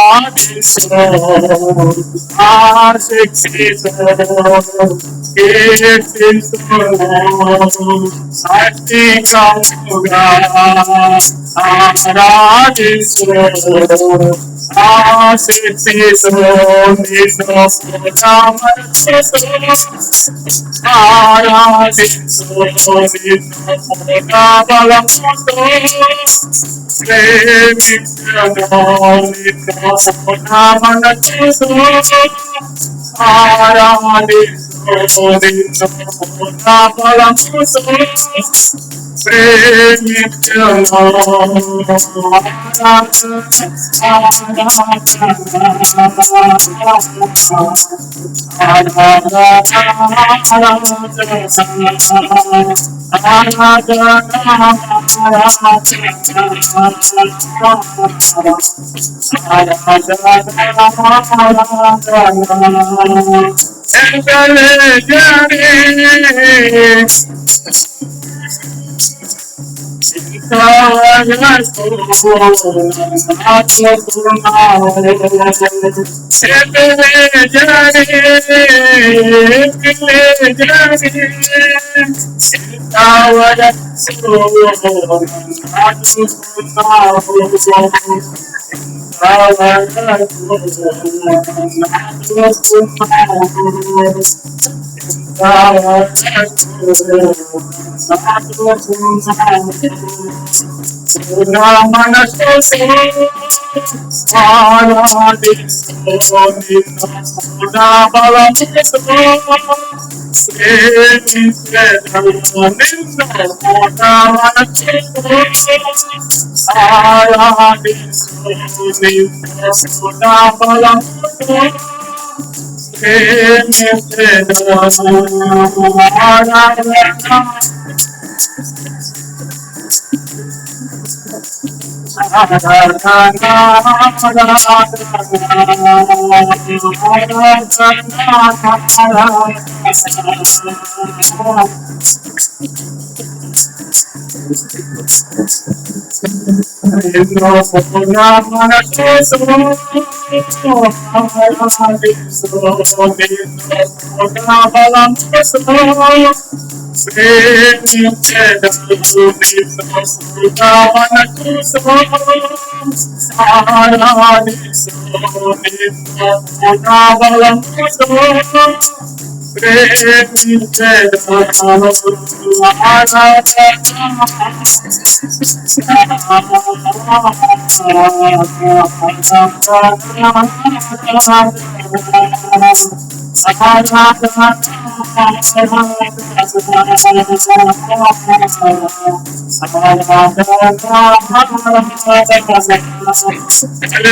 ఆరాధిస్తూ ఆశిక్షిస్తూ కీర్తిస్తూ అతిక్రముగా ఆరాధిస్తూ ఆశిక్షిస్తూ నిన్ను ఆరాధిస్తూ నిన్ను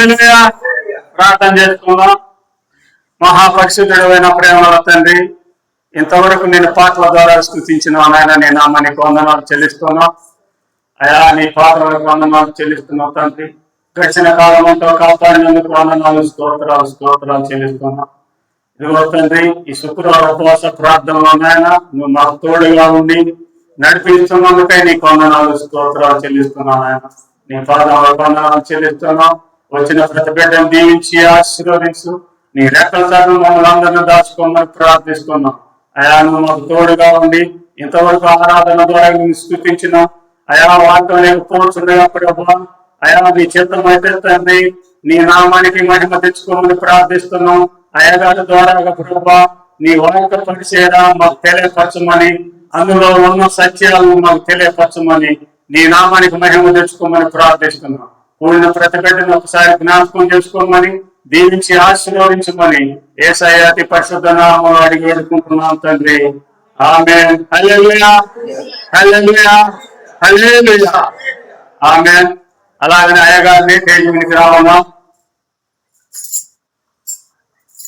బలముతో ప్రార్థన చేసుకుందాం. మహాపరిశుద్ధుడైన ప్రేమల తండ్రి, ఇంతవరకు నేను పాటల ద్వారా స్తుతించిన నాయన నీ నామానికి వందనాలు చెల్లిస్తున్నా. అయా నీ పాటలకు వందనాలు చెల్లిస్తున్నావు తండ్రి. గడిచిన కాలం అంతా కాపాడినందుకు వందనాలు, స్తోత్రాలు స్తోత్రాలు చెల్లిస్తున్నా. ఇదిగో తండ్రి, ఈ శుక్రవారం ఉపవాస ప్రార్థనలో నాయన నువ్వు మాకు తోడుగా ఉండి నడిపిస్తున్నందుకై నీకు వందనాలు, స్తోత్రాలు చెల్లిస్తున్నాను. ఆయన నీ పాదాలకు వందనాలు చెల్లిస్తున్నాం. వచ్చిన ప్రతి బిడ్డను దీవించి ఆశీర్వదించు. నీ రెక్కల చాటున మమ్మల్ని అందరినీ దాచుకోమని ప్రార్థిస్తున్నాం. అయా నువ్వు మాకు తోడుగా ఉండి ఇంతవరకు ఆరాధన ద్వారా నేను స్థుతించిన అయా వాటితో లేకపోతుండగా ప్రభా, అయా నీ చిత్తం అయితే తండ్రి నీ నామానికి మహిమ తెచ్చుకోమని ప్రార్థిస్తున్నాం. అయ్యగారి ద్వారా ప్రభా నీ వాక్య పరిచయం మాకు తెలియపరచమని, అందులో ఉన్న సత్యాలను మాకు తెలియపరచమని, నీ నామానికి మహిమ తెచ్చుకోమని ప్రార్థిస్తున్నాం. కూడిన ప్రతి బిడ్డను ఒకసారి జ్ఞాపకం చేసుకోమని, దీవించి ఆశీర్వదించమని యేసయ్య అతి పరిశుద్ధ నామములో అడిగి వేడుకుంటున్నాం తండ్రి. ఆమేన్. హల్లెలూయా, హల్లెలూయా, హల్లెలూయా, ఆమేన్. అలాగనే అయ్యగారిని తేజీనికి రావమ్మా.